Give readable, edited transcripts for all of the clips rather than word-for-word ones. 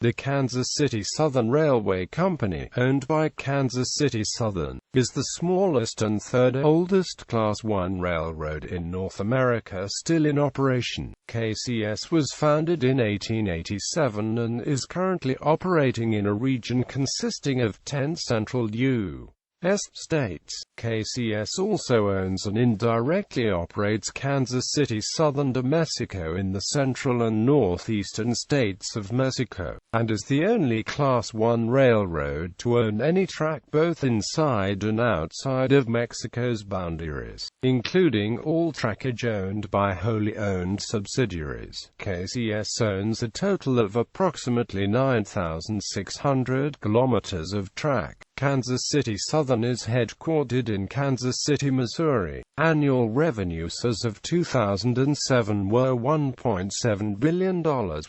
The Kansas City Southern Railway Company, owned by Kansas City Southern, is the smallest and third oldest Class I railroad in North America still in operation. KCS was founded in 1887 and is currently operating in a region consisting of 10 central U.S. states. KCS also owns and indirectly operates Kansas City Southern de México in the central and northeastern states of Mexico, and is the only Class I railroad to own any track both inside and outside of Mexico's boundaries, including all trackage owned by wholly owned subsidiaries. KCS owns a total of approximately 9,600 kilometers of track. Kansas City Southern is headquartered in Kansas City, Missouri. Annual revenues as of 2007 were $1.7 billion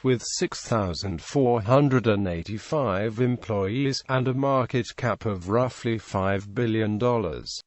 with 6,485 employees, and a market cap of roughly $5 billion.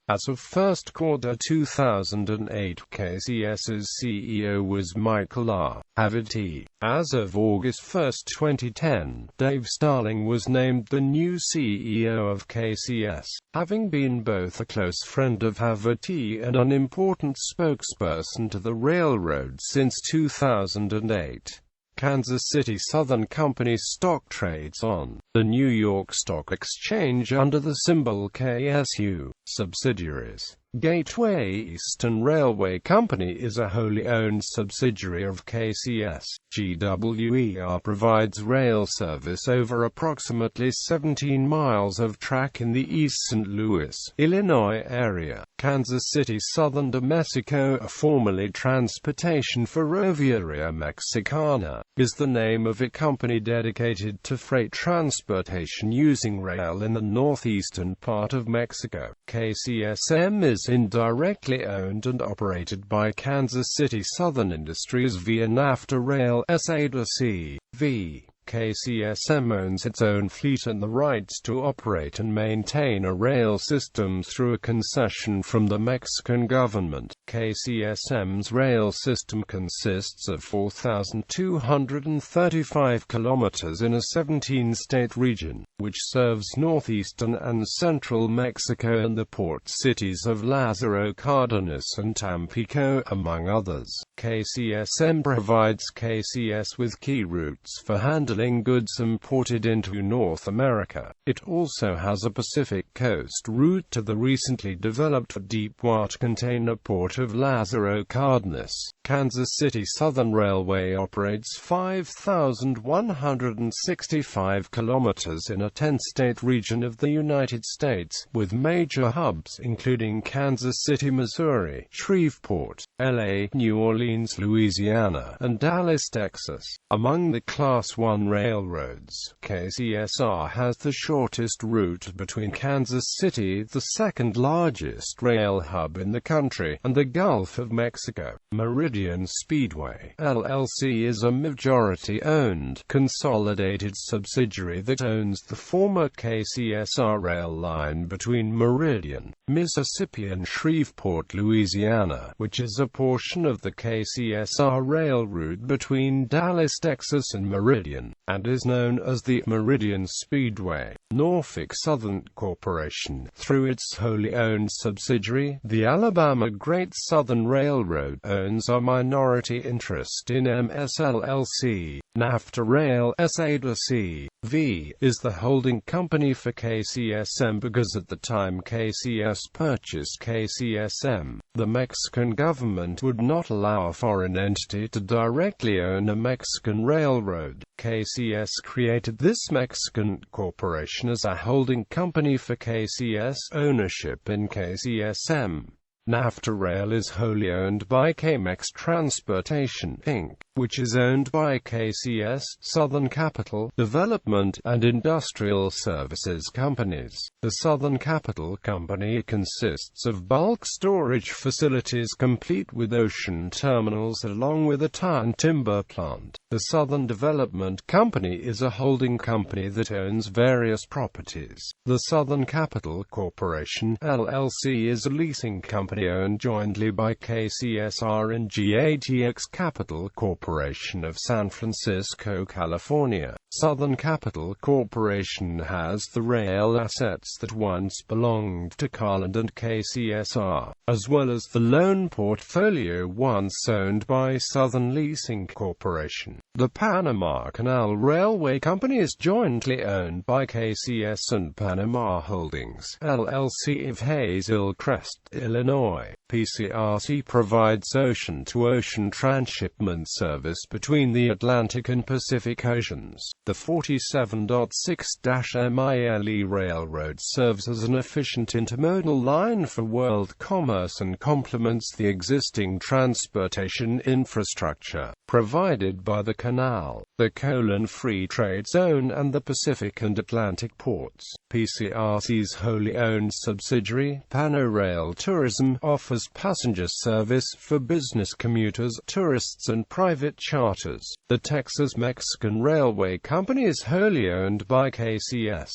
As of first quarter 2008, KCS's CEO was Michael R. Haverty. As of August 1, 2010, Dave Starling was named the new CEO of KCS, having been both a close friend of Haverty and an important spokesperson to the railroad since 2008. Kansas City Southern Company's stock trades on the New York Stock Exchange under the symbol KSU. Subsidiaries. Gateway Eastern Railway Company is a wholly owned subsidiary of KCS. GWER provides rail service over approximately 17 miles of track in the East St. Louis, Illinois area. Kansas City Southern de México, formerly Transportation Ferroviaria Mexicana, is the name of a company dedicated to freight transportation using rail in the northeastern part of Mexico. KCSM is indirectly owned and operated by Kansas City Southern Industries via NAFTA Rail S.A.C. v. KCSM owns its own fleet and the rights to operate and maintain a rail system through a concession from the Mexican government. KCSM's rail system consists of 4,235 kilometers in a 17-state region, which serves northeastern and central Mexico and the port cities of Lázaro Cárdenas and Tampico, among others. KCSM provides KCS with key routes for handling goods imported into North America. It also has a Pacific Coast route to the recently developed deepwater container port of Lázaro Cárdenas. Kansas City Southern Railway operates 5,165 kilometers in a 10-state region of the United States, with major hubs including Kansas City, Missouri, Shreveport, LA, New Orleans, Louisiana, and Dallas, Texas. Among the Class I railroads, KCSR has the shortest route between Kansas City, the second largest rail hub in the country, and the Gulf of Mexico. Meridian Speedway, LLC is a majority-owned, consolidated subsidiary that owns the former KCSR rail line between Meridian, Mississippi and Shreveport, Louisiana, which is a portion of the KCSR rail route between Dallas, Texas and Meridian, and is known as the Meridian Speedway. Norfolk Southern Corporation, through its wholly owned subsidiary, the Alabama Great Southern Railroad, owns a minority interest in MSLLC. NAFTA Rail S.A.C. v. is the holding company for KCSM because at the time KCS purchased KCSM, the Mexican government would not allow a foreign entity to directly own a Mexican railroad. KCS created this Mexican corporation as a holding company for KCS ownership in KCSM. NAFTA Rail is wholly owned by KMEX Transportation, Inc., which is owned by KCS, Southern Capital, Development, and Industrial Services Companies. The Southern Capital Company consists of bulk storage facilities complete with ocean terminals along with a tire and timber plant. The Southern Development Company is a holding company that owns various properties. The Southern Capital Corporation, LLC is a leasing company company owned jointly by KCSR and GATX Capital Corporation of San Francisco, California. Southern Capital Corporation has the rail assets that once belonged to Carland and KCSR, as well as the loan portfolio once owned by Southern Leasing Corporation. The Panama Canal Railway Company is jointly owned by KCS and Panama Holdings, LLC of Hazel Crest, Illinois. PCRC provides ocean-to-ocean transshipment service between the Atlantic and Pacific Oceans. The 47.6-mile railroad serves as an efficient intermodal line for world commerce and complements the existing transportation infrastructure provided by the Canal, the Colon Free Trade Zone and the Pacific and Atlantic ports. PCRC's wholly owned subsidiary, Panorail Tourism, offers passenger service for business commuters, tourists and private charters. The Texas-Mexican Railway Company is wholly owned by KCS.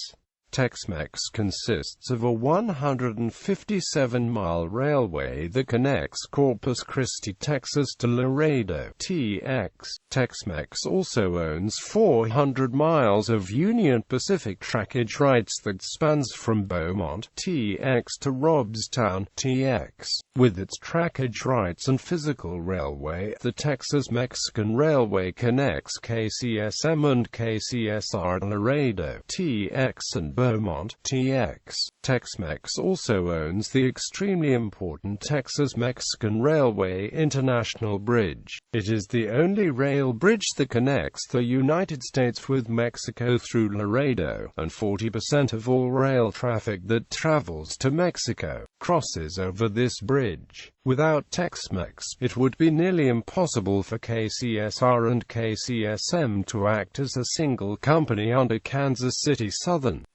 Tex-Mex consists of a 157-mile railway that connects Corpus Christi, Texas to Laredo, TX. Tex-Mex also owns 400 miles of Union Pacific trackage rights that spans from Beaumont, TX to Robstown, TX. With its trackage rights and physical railway, the Texas-Mexican Railway connects KCSM and KCSR to Laredo, TX and Beaumont, TX. Tex-Mex also owns the extremely important Texas-Mexican Railway International Bridge. It is the only rail bridge that connects the United States with Mexico through Laredo, and 40% of all rail traffic that travels to Mexico crosses over this bridge. Without Tex-Mex, it would be nearly impossible for KCSR and KCSM to act as a single company under Kansas City Southern.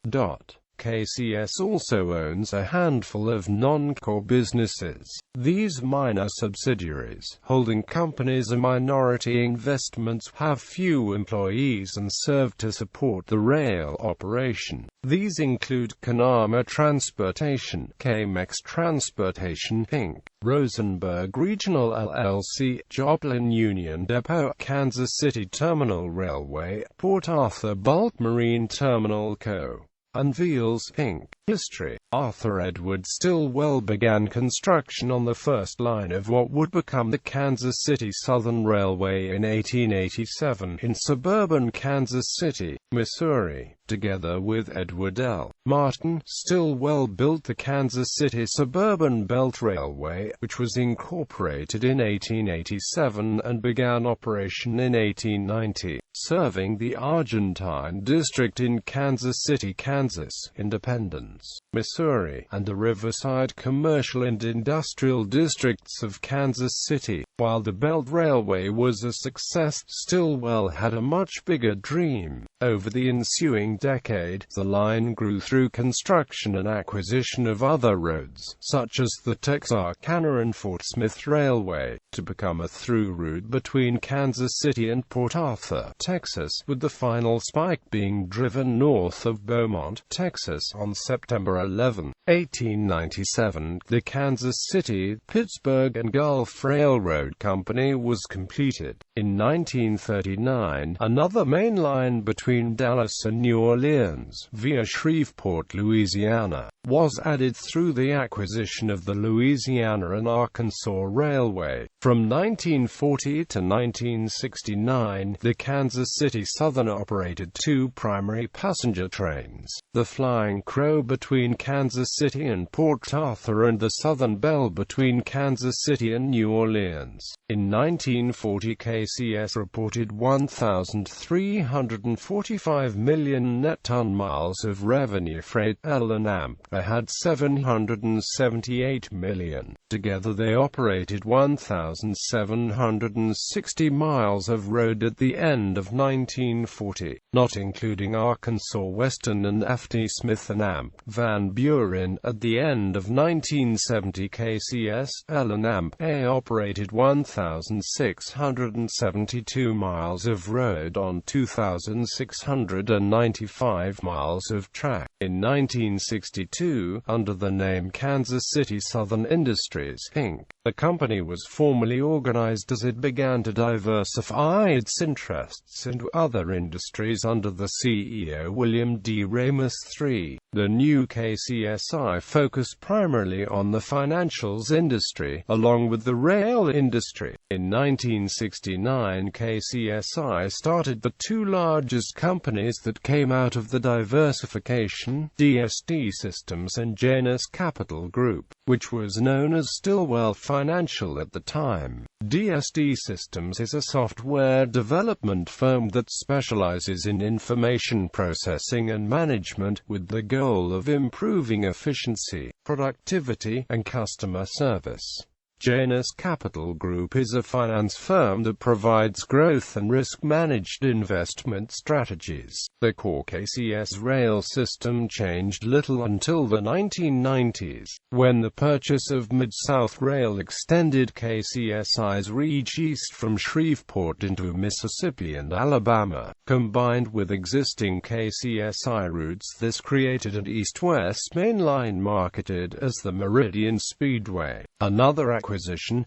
KCS also owns a handful of non-core businesses. These minor subsidiaries, holding companies and minority investments, have few employees and serve to support the rail operation. These include Canama Transportation, KMEX Transportation Inc., Rosenberg Regional LLC, Joplin Union Depot, Kansas City Terminal Railway, Port Arthur Bulk Marine Terminal Co., and Veals Inc. History. Arthur Edward Stilwell began construction on the first line of what would become the Kansas City Southern Railway in 1887 in suburban Kansas City, Missouri. Together with Edward L. Martin, Stilwell built the Kansas City Suburban Belt Railway, which was incorporated in 1887 and began operation in 1890, serving the Argentine District in Kansas City, Kansas, Independence, Missouri, and the Riverside Commercial and Industrial Districts of Kansas City. While the Belt Railway was a success, Stilwell had a much bigger dream. Over the ensuing decade, the line grew through construction and acquisition of other roads, such as the Texarkana and Fort Smith Railway, to become a through route between Kansas City and Port Arthur, Texas, with the final spike being driven north of Beaumont, Texas, on September 11, 1897. The Kansas City, Pittsburgh and Gulf Railroad Company was completed. In 1939, another main line between Dallas and New Orleans, via Shreveport, Louisiana, was added through the acquisition of the Louisiana and Arkansas Railway. From 1940 to 1969, the Kansas City Southern operated two primary passenger trains, the Flying Crow between Kansas City and Port Arthur and the Southern Belle between Kansas City and New Orleans. In 1940, KCS reported 1,345 million net ton-miles of revenue. Freight L&AMP had 778 million. Together they operated 1,760 miles of road at the end of 1940, not including Arkansas Western and FT Smith and AMP Van Buren. At the end of 1970, KCS L&AMP A operated 1,672 miles of road on 2,695 miles of track. In 1962, under the name Kansas City Southern Industries, Inc., the company was formally organized as it began to diversify its interests into other industries under the CEO William D. Ramos III. The new KCSI focused primarily on the financials industry, along with the rail industry. In 1969, KCSI started the two largest companies that came out of the diversification, DSD Systems and Janus Capital Group, which was known as Stillwell Financial at the time. DSD Systems is a software development firm that specializes in information processing and management, with the goal of improving efficiency, productivity, and customer service. Janus Capital Group is a finance firm that provides growth and risk-managed investment strategies. The core KCS rail system changed little until the 1990s, when the purchase of Mid-South Rail extended KCSI's reach east from Shreveport into Mississippi and Alabama. Combined with existing KCSI routes, this created an east-west main line marketed as the Meridian Speedway. Another acquisition,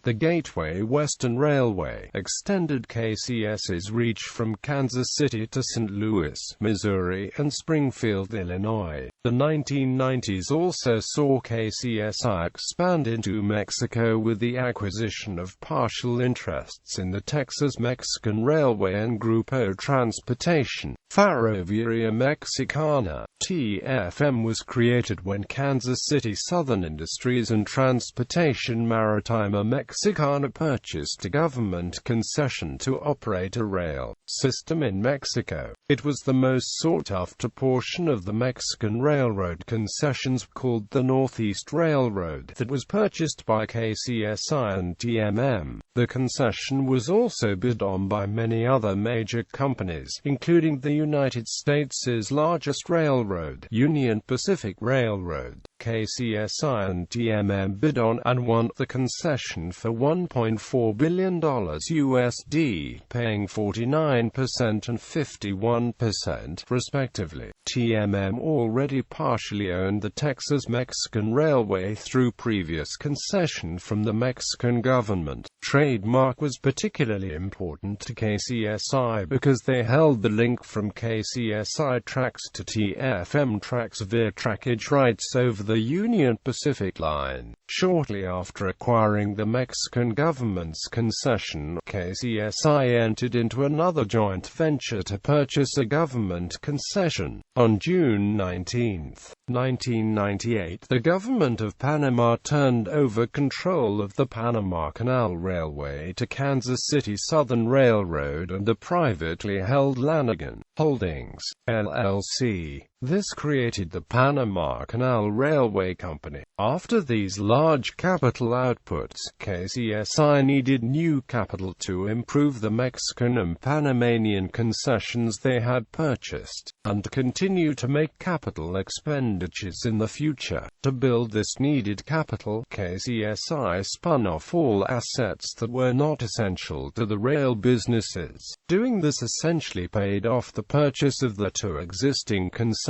the Gateway Western Railway, extended KCS's reach from Kansas City to St. Louis, Missouri, and Springfield, Illinois. The 1990s also saw KCSI expand into Mexico with the acquisition of partial interests in the Texas Mexican Railway and Grupo Transportation. Ferroviaria Mexicana, TFM, was created when Kansas City Southern Industries and Transportation Maritima Mexicana purchased a government concession to operate a rail system in Mexico. It was the most sought-after portion of the Mexican railroad concessions, called the Northeast Railroad, that was purchased by KCSI and TMM. The concession was also bid on by many other major companies, including the United States' largest railroad, Union Pacific Railroad. KCSI and TMM bid on and won the concession for $1.4 billion USD, paying 49% and 51%, respectively. TMM already partially owned the Texas Mexican Railway through previous concession from the Mexican government. Trademark was particularly important to KCSI because they held the link from KCSI tracks to TFM tracks via trackage rights over the Union Pacific Line. Shortly after acquiring the Mexican government's concession, KCSI entered into another joint venture to purchase a government concession. On June 19, 1998, the government of Panama turned over control of the Panama Canal Railway to Kansas City Southern Railroad and the privately held Lanigan Holdings, LLC. This created the Panama Canal Railway Company. After these large capital outputs, KCSI needed new capital to improve the Mexican and Panamanian concessions they had purchased, and continue to make capital expenditures in the future. To build this needed capital, KCSI spun off all assets that were not essential to the rail businesses. Doing this essentially paid off the purchase of the two existing concessions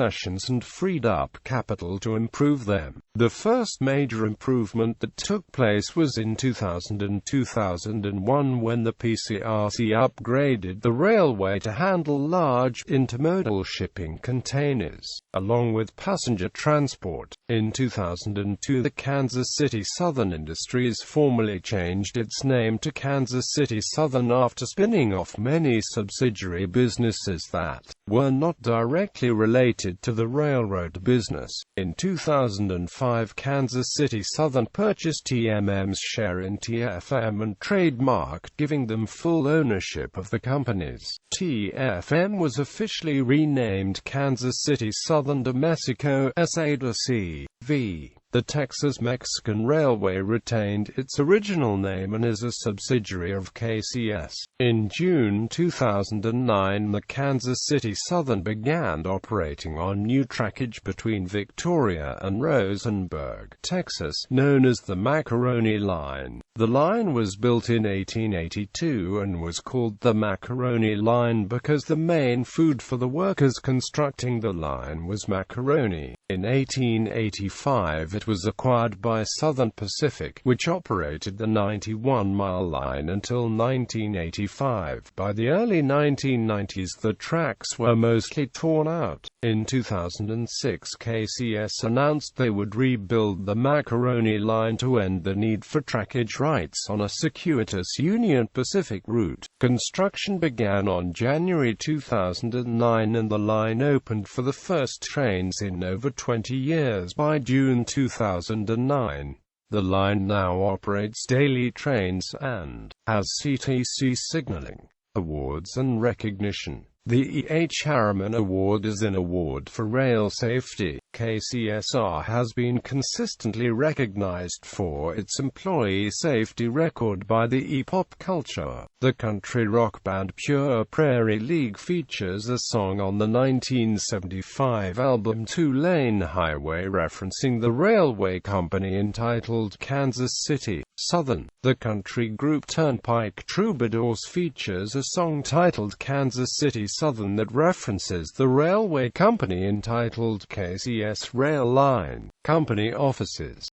and freed up capital to improve them. The first major improvement that took place was in 2000 and 2001 when the PCRC upgraded the railway to handle large intermodal shipping containers, along with passenger transport. In 2002, the Kansas City Southern Industries formally changed its name to Kansas City Southern after spinning off many subsidiary businesses that were not directly related to the railroad business. In 2005, Kansas City Southern purchased TMM's share in TFM and trademarked, giving them full ownership of the companies. TFM was officially renamed Kansas City Southern de Mexico S.A. to C.V. The Texas-Mexican Railway retained its original name and is a subsidiary of KCS. In June 2009, the Kansas City Southern began operating on new trackage between Victoria and Rosenberg, Texas, known as the Macaroni Line. The line was built in 1882 and was called the Macaroni Line because the main food for the workers constructing the line was macaroni. In 1885 it was acquired by Southern Pacific, which operated the 91-mile line until 1985. By the early 1990s the tracks were mostly torn out. In 2006 KCS announced they would rebuild the Macaroni Line to end the need for trackage rights on a circuitous Union Pacific route. Construction began on January 2009 and the line opened for the first trains in over 20 years by June 2009. The line now operates daily trains and has CTC signaling. Awards and recognition. The E.H. Harriman Award is an award for rail safety. KCSR has been consistently recognized for its employee safety record by the E-pop culture. The country rock band Pure Prairie League features a song on the 1975 album Two Lane Highway referencing the railway company entitled Kansas City Southern. The country group Turnpike Troubadours features a song titled Kansas City Southern that references the railway company entitled KCS Rail Line. Company offices.